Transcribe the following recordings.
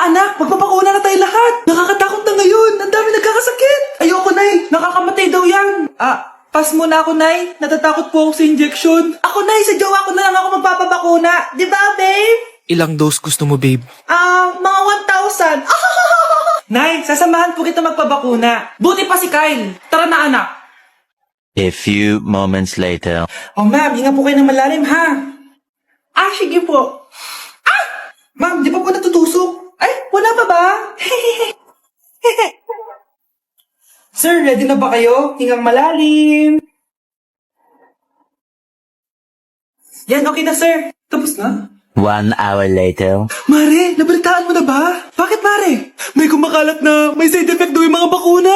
anak, magpapakuna na tayo lahat. Nakakatakot na ngayon. Ang dami nagkakasakit. Ayoko, Nay. Nakakamatay daw yan. Pas muna ako, Nay. Natatakot po ako sa injection. Ako, Nay. Sa jowa ko na lang ako magpapabakuna. Di ba, babe? Ilang dose gusto mo, babe? Mga 1,000. Nay, sasamahan po kita magpabakuna. Buti pa si Kyle. Tara na, anak. A few moments later. Oh, ma'am, hinga po kayo ng malalim, ha? Sige po. Ma'am, di pa po natutusok? Ay, wala pa ba? Sir, ready na ba kayo? Hingang malalim. Yan, okay na, sir. Tapos na? 1 hour later. Mare, nabalitaan mo na ba? Bakit, Mare? May kumakalat na may side effect daw yung mga bakuna.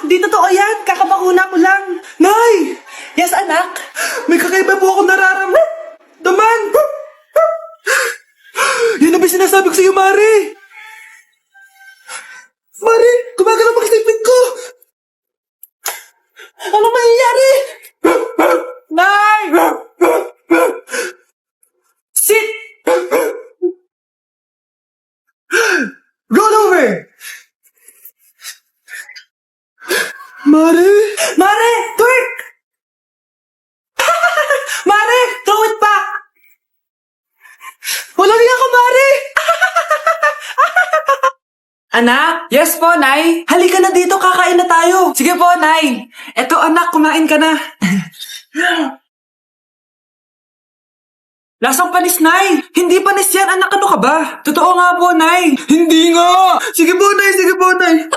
Di totoo yan. Kakabakuna ko lang. Nay! Yes, anak? May kakaiba po akong nararamdaman. Yan na ba sinasabi ko sa'yo, Mare? Mare, gumagalaw ang stipid ko. Ano mangyayari? Nay! Sit! Roll over! Mare! Mare! Twerk! Mare! Throw it back! Wala rin ako, Mare! Anak? Yes po, Nay. Halika na dito, kakain na tayo. Sige po, Nay. Eto, anak, kumain ka na. Lasang panis, Nay! Hindi panis yan, anak, ano ka ba? Totoo nga po, Nay! Hindi nga! Sige po, Nay! Sige po, Nay!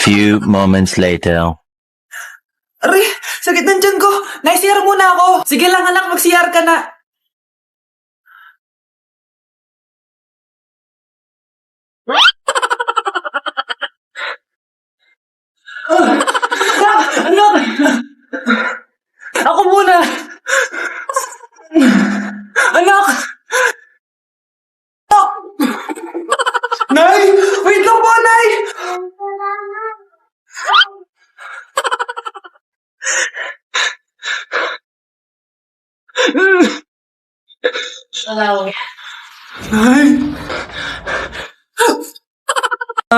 Few moments later. Aray! Sakit ng tiyan ko! Nay, CR muna ako! Sige lang, anak, mag-CR ka na! Anak! Ako muna! Anak! Nay! Wait lang po, Nay! Nay!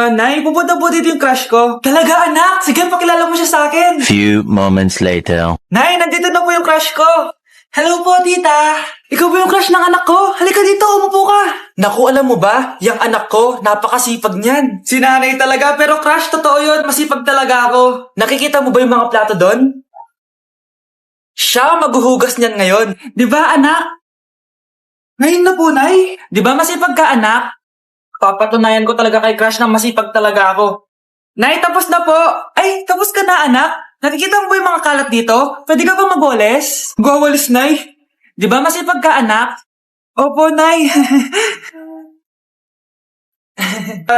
Nay, pupunta po dito yung crush ko. Talaga, anak? Sige, pakilala mo siya sa akin. Few moments later. Nay, nandito na po yung crush ko. Hello po, tita. Ikaw ba yung crush ng anak ko? Halika dito, umupo ka. Naku, alam mo ba? Yung anak ko, napakasipag niyan. Si nanay talaga, pero crush, totoo yun. Masipag talaga ako. Nakikita mo ba yung mga plato doon? Siya maghuhugas niyan ngayon. Di ba, anak? Ngayon na po, Nay. Di ba masipag ka, anak? Papatunayan ko talaga kay crush na masipag talaga ako. Nay, tapos na po. Ay, tapos ka na, anak. Nakikita mo ba yung mga kalat dito? Pwede ka ba magwalis? Magwalis, Nay? Di ba masipag ka, anak? Opo, Nay.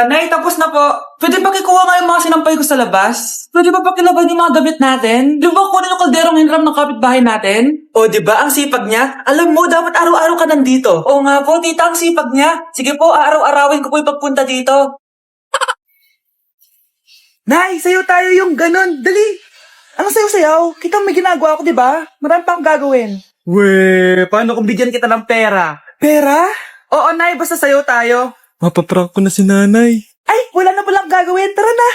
Nay, tapos na po. Pwede ba kikuha nga yung mga sinampay ko sa labas? Pwede ba pakilaban yung mga gamit natin? Di ba kunin yung kalderong hinram ng kapitbahay natin? O, di ba ang sipag niya? Alam mo, dapat araw-araw ka nandito. Oo nga po, tita, ang sipag niya. Sige po, araw-arawin ko po yung pagpunta dito. Nay, sayo tayo yung ganon. Dali. Ano sayo-sayaw? Kita may ginagawa ko, di ba? Marami pa akong gagawin. Weh, paano kung bigyan kita ng pera? Pera? Oo, Nay, basta sayo tayo. Mapaprank ko na si nanay. Ay, wala na palang gagawin. Tara na.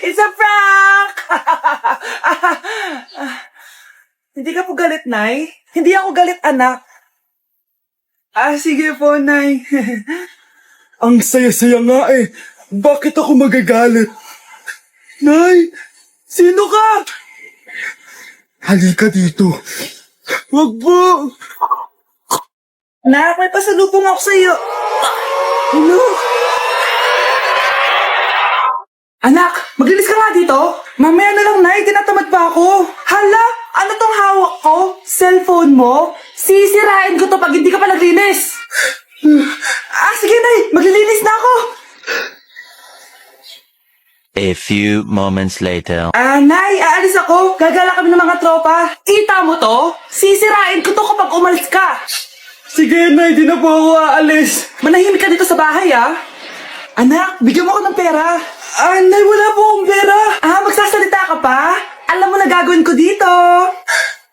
It's a prank! Hindi ka po galit, Nay? Hindi ako galit, anak. Sige po, Nay. Ang saya-saya nga eh. Bakit ako magagalit? Nay, sino ka? Halika dito. Wag po. Nak, may pasalubong ako sa'yo. Ano? Anak, maglinis ka nga dito. Mamaya na lang, Nay. Tinatamad pa ako. Hala, ano tong hawak ko? Cellphone mo? Sisirain ko to pag hindi ka pa naglinis. Sige, Nay. Maglilinis na ako. A few moments later. Nay, aalis ako. Gagala kami ng mga tropa. Kita mo to? Sisirain ko to kapag umalis ka. Sige, Nay, di na po ako aalis. Manahimik ka dito sa bahay, ah. Anak, bigyan mo ko ng pera. Nay, wala po akong pera. Magsasalita ka pa? Alam mo na gagawin ko dito.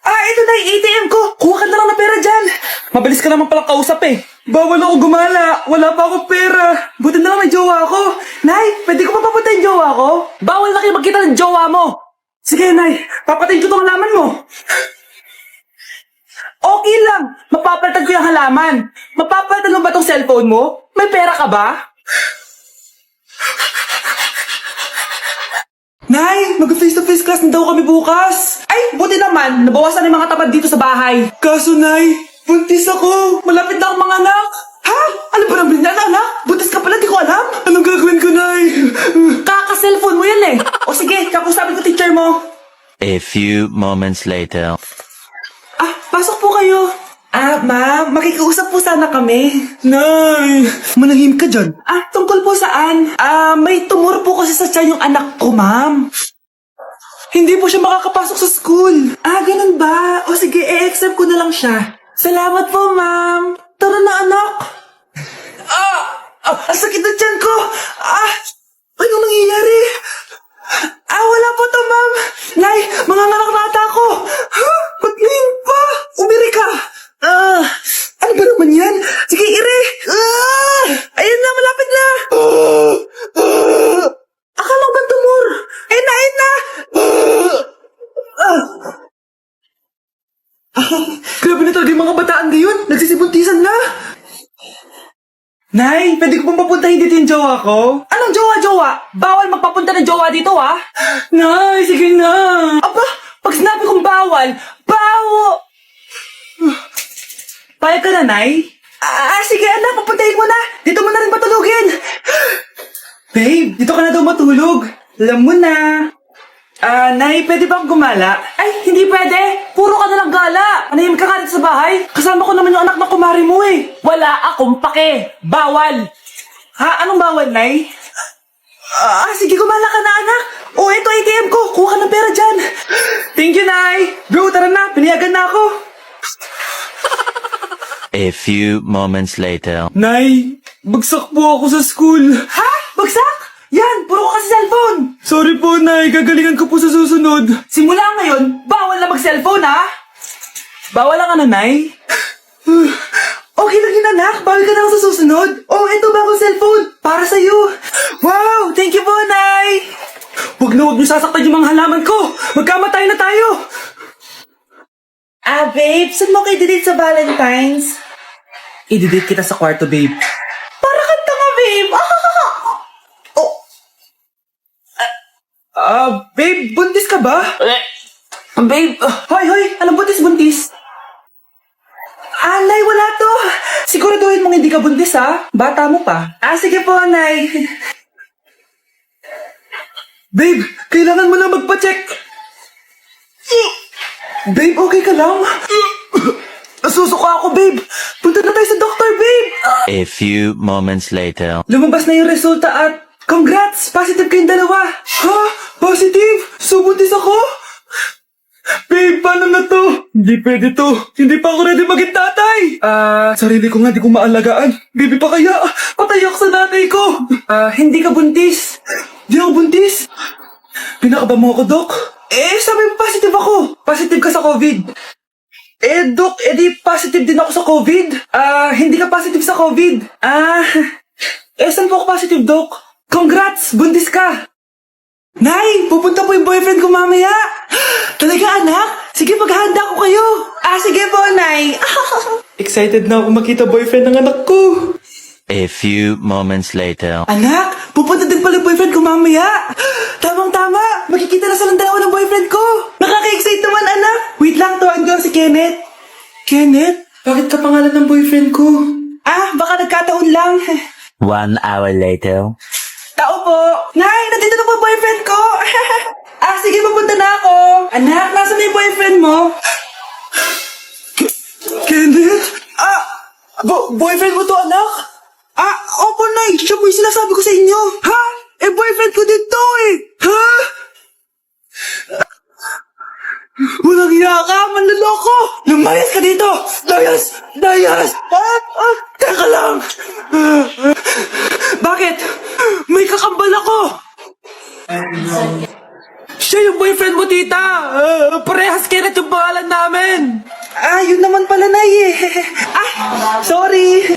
Ito na yung ATM ko. Kuha ka na lang ng pera dyan. Mabilis ka naman palang kausap eh. Bawal ako gumala. Wala pa akong pera. Buti na lang may jowa ako. Nay, pwede ko pa papunta yung jowa ko? Bawal na kayo magkita ng jowa mo. Sige, Nay. Papatayin ko itong halaman mo. Okay lang. Mapapalitan ko yung halaman. Mapapalitan mo ba itong cellphone mo? May pera ka ba? Nay, mag-face-to-face class na daw kami bukas. Ay, buti naman. Nabawasan yung mga tamad dito sa bahay. Kaso, Nay, buntis ako. Malapit na akong mga anak. Ha? Ano ba naman yan, anak? Buntis ka pala, di ko alam. Anong gagawin ko, Nay? Kaka-cellphone mo yan eh. O sige, kakusapin ko teacher mo. A few moments later. Pasok po kayo. Ma'am, makikiusap po sana kami. Nay, manahim ka dyan. Tungkol po saan? May tumor po kasi sa tiyan yung anak ko, ma'am. Hindi po siya makakapasok sa school. Ganun ba? O sige, i-accept ko na lang siya. Salamat po, ma'am. Tara na, anak. Ang sakit na tiyan ko. Anong nangyayari? Wala po to, ma'am. Nay, manganganak na ata ako. Ba't ngayon pa? Umiri ka. Ano ba naman yan? Sige, ire. Ayun na, malapit na. Akala ko ba tumor? Ayun na. Grabe na talaga yung mga bataan ngayon. Nagsisibuntisan na. Nay, pwede ko pong papuntahin dito yung jowa ko? Anong jowa? Bawal magpapunta ng jowa dito, ha? Nay, sige na. Aba, pag sinabi kong bawal, Payag ka na, Nay? Sige anak, papuntahin mo na. Dito mo na rin patulugin. Babe, dito ka na daw matulog. Alam mo na. Nay, pwede bang gumala? Ay, hindi pwede. Puro ka na lang gala. Manahimik ka nga dito sa bahay. Kasama ko naman yung anak ng kumari mo eh. Wala akong pake. Bawal. Anong bawal, Nay? Sige, gumala ka na, anak. Ito ATM ko. Kuha ka ng pera dyan. Thank you, Nay. Bro, tara na. Pinayagan na ako. A few moments later. Nay, bagsak po ako sa school. Ha? Bagsak? Yan, puro ka kasi cellphone. Sorry po, Nay. Gagalingan ko po sa susunod. Simula ngayon, bawal na mag-cellphone, ha? Bawal lang, Nay? Okay lang yun, anak. Bawal ka na lang sa susunod. Ito bagong cellphone. Para sa'yo. Wow, thank you po, Nay. Huwag niyo sasaktan yung mga halaman ko. Magkamatay na tayo. Babe, saan mo kayo delete sa Valentine's? I-delete kita sa kwarto, babe. Para kang tanga, babe. Babe, buntis ka ba? Babe, hoy, anong buntis? Nay, wala to. Siguraduhin mong hindi ka buntis, ha? Bata mo pa. Sige po, Nay. Babe, kailangan mo na magpa-check. Babe, okay ka lang? Nasusuka ako, babe. Punta na tayo sa doktor, babe. A few moments later. Lumabas na yung resulta at congrats! Positive kayong dalawa. Ha? Positive? So, buntis ako? Babe, paano na to? Hindi pwede to. Hindi pa ako ready maging tatay. Sarili ko nga, di ko maalagaan. Baby pa kaya? Patay ako sa nanay ko. Hindi ka buntis. Di ako buntis. Pinakaba mo ako, Dok. Sabi mo positive ako. Positive ka sa COVID. Dok, di positive din ako sa COVID. Hindi ka positive sa COVID. Saan po ako positive, Dok? Congrats! Buntis ka! Nay, pupunta po yung boyfriend ko mamaya. Talaga, anak? Sige, maghahanda ko kayo. Sige po, Nay. Excited na ako makita boyfriend ng anak ko. A few moments later. Anak, pupunta din pala yung boyfriend ko mamaya. Tamang-tama, makikita na silang dalawa ng boyfriend ko. Nakaka-excite naman, anak. Wait lang, tuwaan ko si Kenneth. Kenneth? Bakit ka pangalan ng boyfriend ko? Baka nagkataon lang. 1 hour later. Tao po. Nay, nandito na po yung boyfriend ko. Sige, pupunta na ako. Anak, nasa na yung boyfriend mo? Kenneth? Boyfriend mo to, anak? Opo, Nay. Siya po yung sinasabi ko sa inyo. Ha? Boyfriend ko din to, Ha? Walang iya ka. manloloko! Lumayas ka dito! Dayas! Dayas! Teka lang! Bakit? May kakambal ako! Siya yung boyfriend mo, tita! Parehas Kenneth yung pangalan namin! Yun naman pala, Nay eh. Sorry!